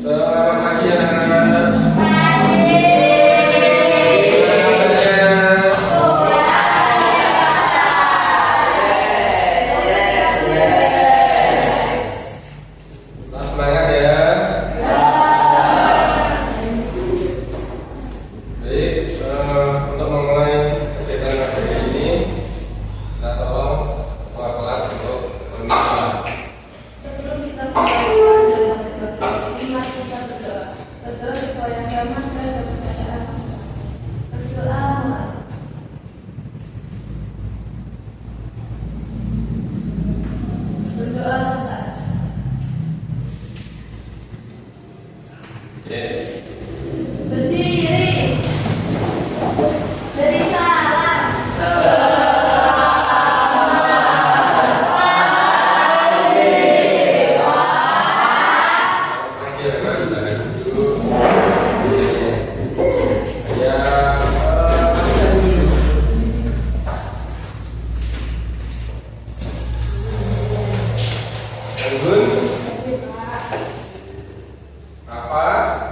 Selamat pagi ya. Semangat ya. Baik, untuk memulai kegiatan hari ini, kita tolong ketua kelas untuk berdoa. Sebelum kita mulai, mari kita berdoa sesuai agama dan kepercayaan. Berdoa. Berdoa sesaat. Berdiri. Beri salam.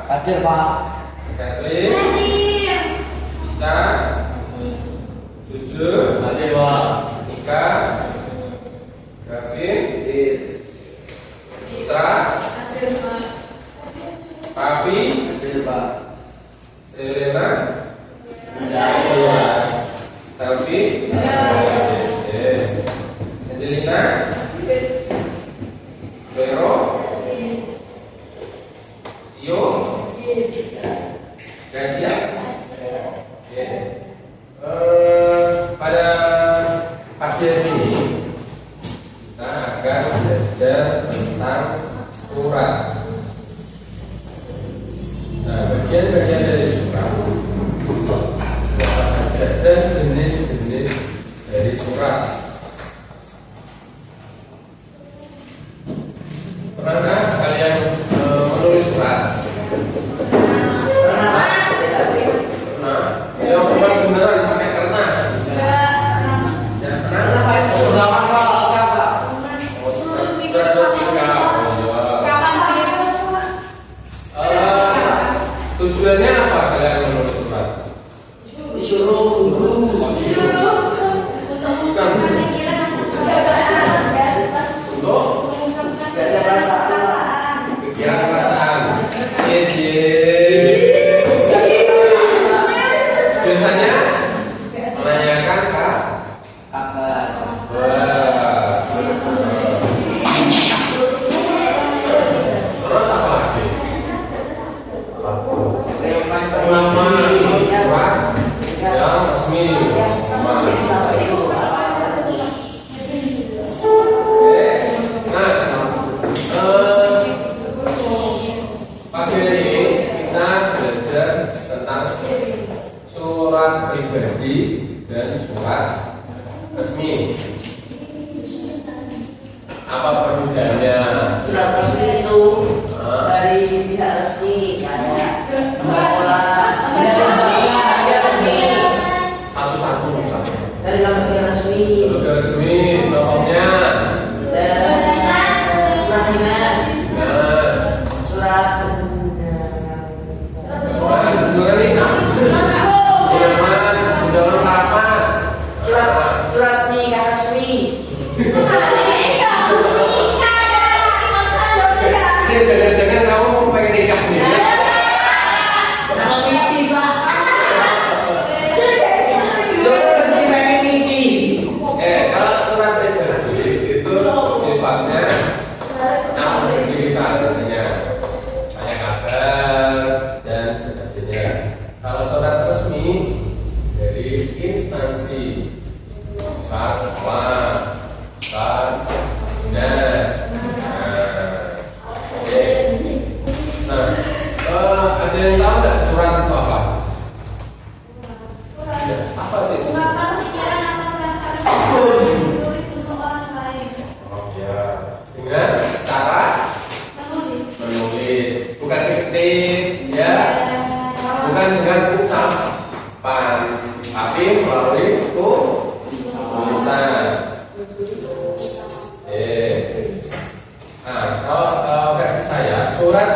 Hadir Pak. Catherine, Ica, Jujur, Hadir Pak. Nika, Gavin, Putra, Pavi, Hadir Pak. Selena, Hadir. Selvi, Angelina, Vero, Tio, Gracia. Pada pagi hari ini kita akan belajar tentang surat. Nah, bagian-bagian dari surat apa saja dan jenis-jenis dari surat. Pernahkah kalian menulis surat? Nah, yang bukan beneran pakai kertas. Ya, pernah. Sudah Pak. Tujuannya apa kalian menulis surat? Disuruh guru. Bukan untuk Ada perasaan. pikiran perasaan. Biasanya menanyakan Kabar. terus apa lagi? Pengalaman surat yang resmi. Pagi hari ini kita belajar tentang surat pribadi dan surat resmi. Apa perbedaannya? Surat resmi itu dari pihak resmi kayak sekolah, pihak resmi, Satu-satu. dari lembaga resmi, Lembaga resmi, contohnya. surat dinas, Nah, surat undangan rapat. surat nikah resmi. Jangan-jangan kamu mau pengen nikah nih? Sama misi Pak. Berarti pengen misi. Kalau surat pribadi itu sifatnya campur cerita biasanya, tanya kabar dan sebagainya. Kalau surat resmi dari instansi, sekolah, dinas. Ada yang tahu nggak surat itu apa? Apa sih? Tulis untuk orang lain. Oh ya, dengan cara menulis, bukan diketik, ya, bukan dengan ucapan, tapi melalui tulisan. Nah, kalau versi saya, surat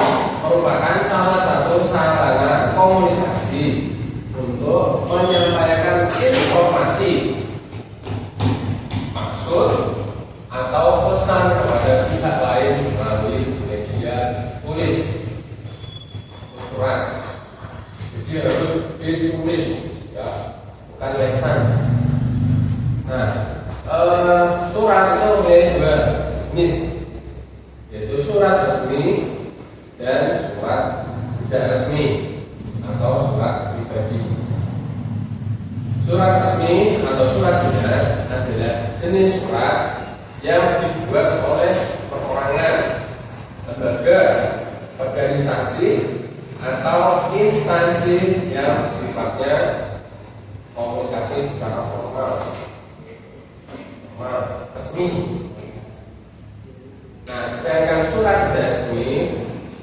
merupakan salah satu sarana komunikasi untuk menyampaikan informasi, maksud atau pesan kepada pihak lain melalui media tulis, surat. Jadi harus ditulis, ya, bukan lesan. Nah, surat itu memiliki dua jenis, yaitu surat resmi dan surat tidak resmi atau surat pribadi. Surat resmi atau surat dinas adalah jenis surat yang dibuat oleh perorangan, lembaga, organisasi, atau instansi yang sifatnya komunikasi secara formal, resmi. Nah, sedangkan surat tidak resmi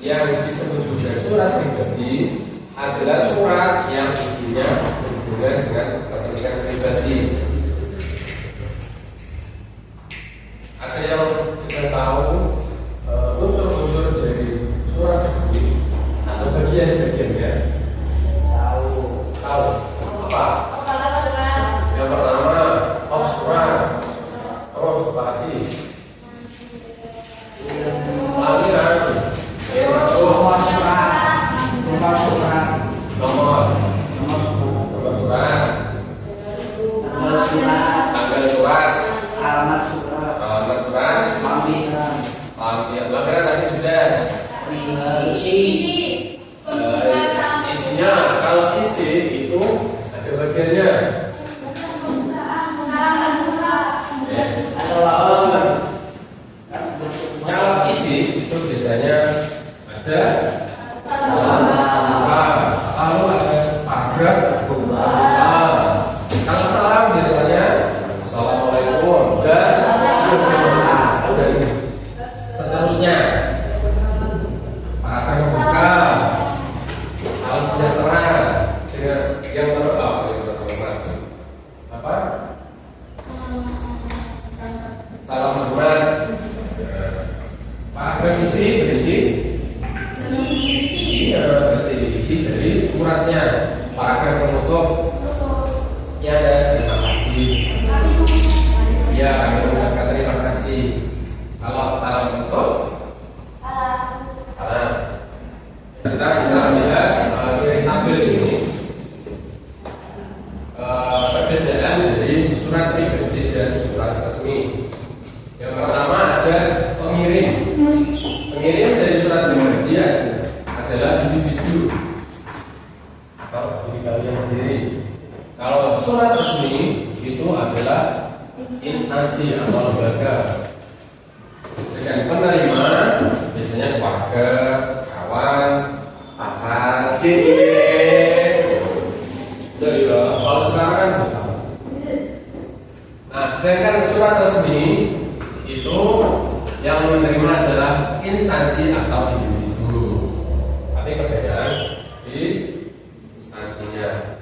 yang disebut juga surat pribadi adalah surat yang isinya berhubungan dengan kepentingan pribadi. Ada yang kita tahu unsur-unsur dari surat resmi atau bagian-bagiannya? Tahu apa? Kepala surat. Yang pertama, surat. Terus apa lagi? Lampiran. Nomor surat. Nomor surat. Nomor surat. Tanggal surat. Tanggal surat. Alamat surat. Alamat surat. Lampiran. Lampiran tadi sudah. Isi. Isinya, kalau isi itu ada bagiannya. Halaman surat. Ya. Ada Kalau isi itu biasanya ada lalu ada paragraf. Kalau salam biasanya assalamualaikum dan seterusnya. Paragraf pembuka. Salam sejahtera dengan yang apa? Salam hormat. Paragraf isi berisi berarti isi dari suratnya. Paragraf penutup ya, ada terima kasih. Ya, kami mengucapkan terima kasih. Kalau salam penutup, salam. Kita bisa melihat dari tabel ini perbedaan dari surat pribadi dan surat resmi. Yang pertama ada pengirim. Pengirim dari surat pribadi adalah individu atau diri kalian sendiri. Kalau surat resmi itu adalah instansi atau lembaga. Dengan penerima biasanya keluarga, kawan, pacar, kalau sekarang kan nah, sedangkan surat resmi itu yang menerima adalah instansi atau individu. Tapi perbedaan di instansinya.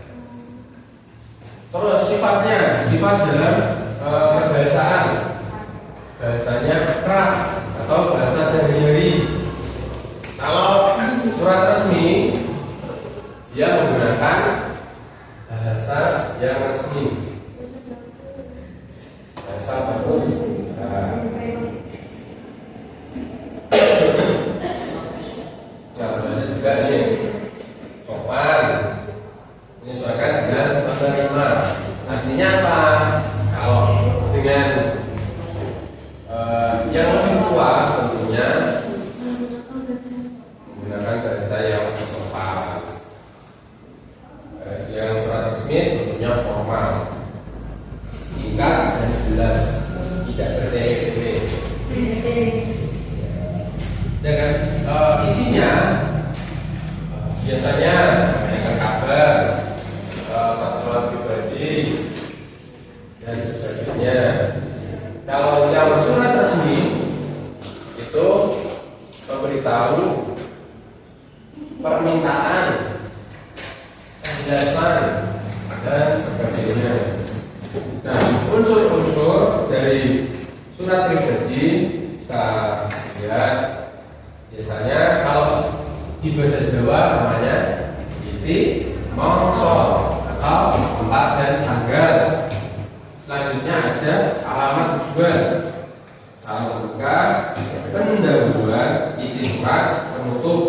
Terus sifat dalam kebahasaan, bahasanya kerap atau bahasa sehari-hari. Kalau surat resmi dia menggunakan bahasa yang resmi, bahasa baku. Bahasa juga sih sopan, menyesuaikan dengan penerima. Artinya apa? Kalau dengan yang lebih tua tentunya menggunakan bahasa yang sopan. Yang surat resmi tentunya formal, singkat dan jelas, tidak bertele-tele. Dengan isinya biasanya menanyakan kabar, persoalan pribadi dan sebagainya. Kalau yang surat resmi itu memberitahu permintaan, penjelasan dan sebagainya. Nah, unsur-unsur dari surat pribadi bisa lihat. Biasanya kalau di bahasa Jawa namanya titik mongso atau tempat dan tanggal. Selanjutnya ada alamat tujuan. Alamat buka, pendahuluan, isi surat, penutup,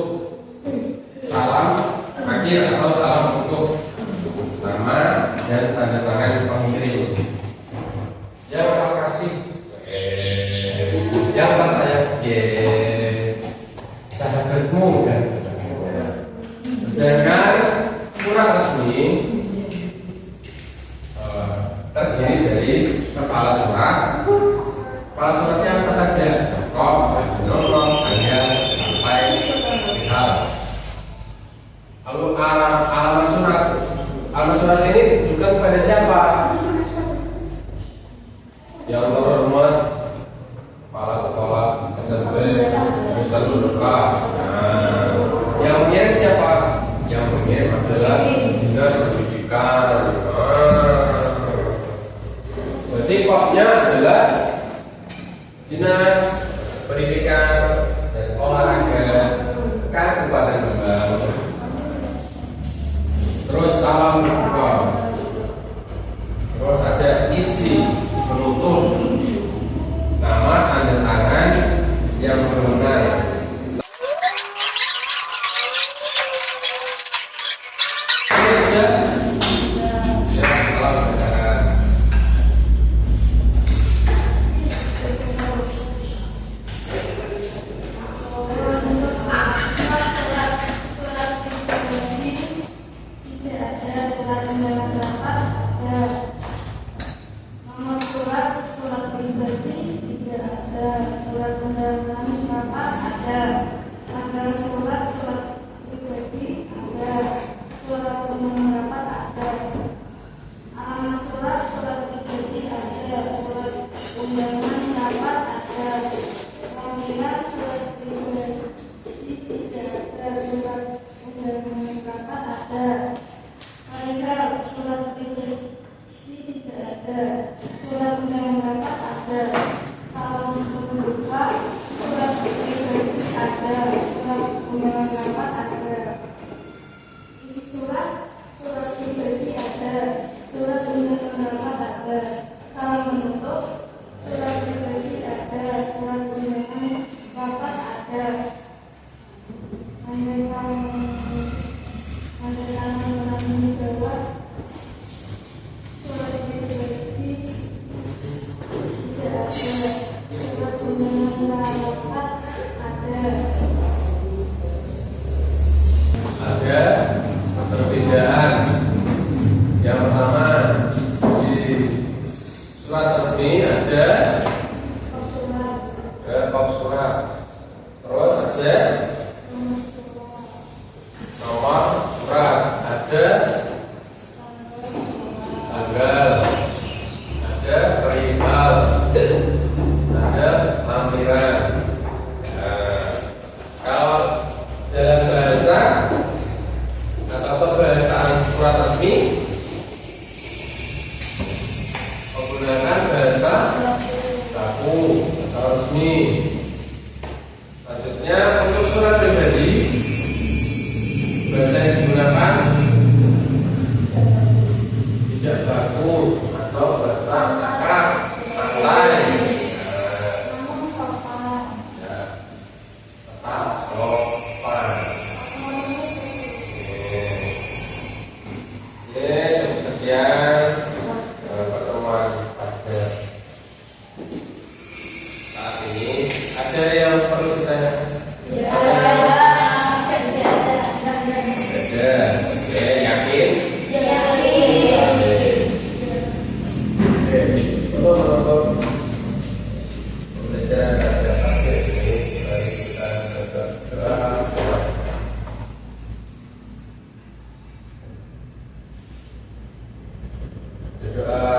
salam akhir atau salam penutup, nama dan tanda tangan pengirim. Yang kasih, yang saya sahabatmu dan sedangkan surat resmi terdiri dari kepala surat. Kepala suratnya apa saja? Pokok, nomor, tanggal, sampai hal. Lalu alamat surat. Alamat surat ini juga kepada siapa? Yang terhormat kepala sekolah SMP, Ustaz Lukas. Yang mengirim siapa? Yang mengirim adalah dinas pendidikan. Berarti koknya adalah dinas pendidikan dan olahraga Kabupaten Rembang. Terus salam buka. Terus ada isi penutup, nama, tanda tangan yang berwenang.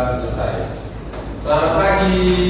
Selesai. Selamat pagi.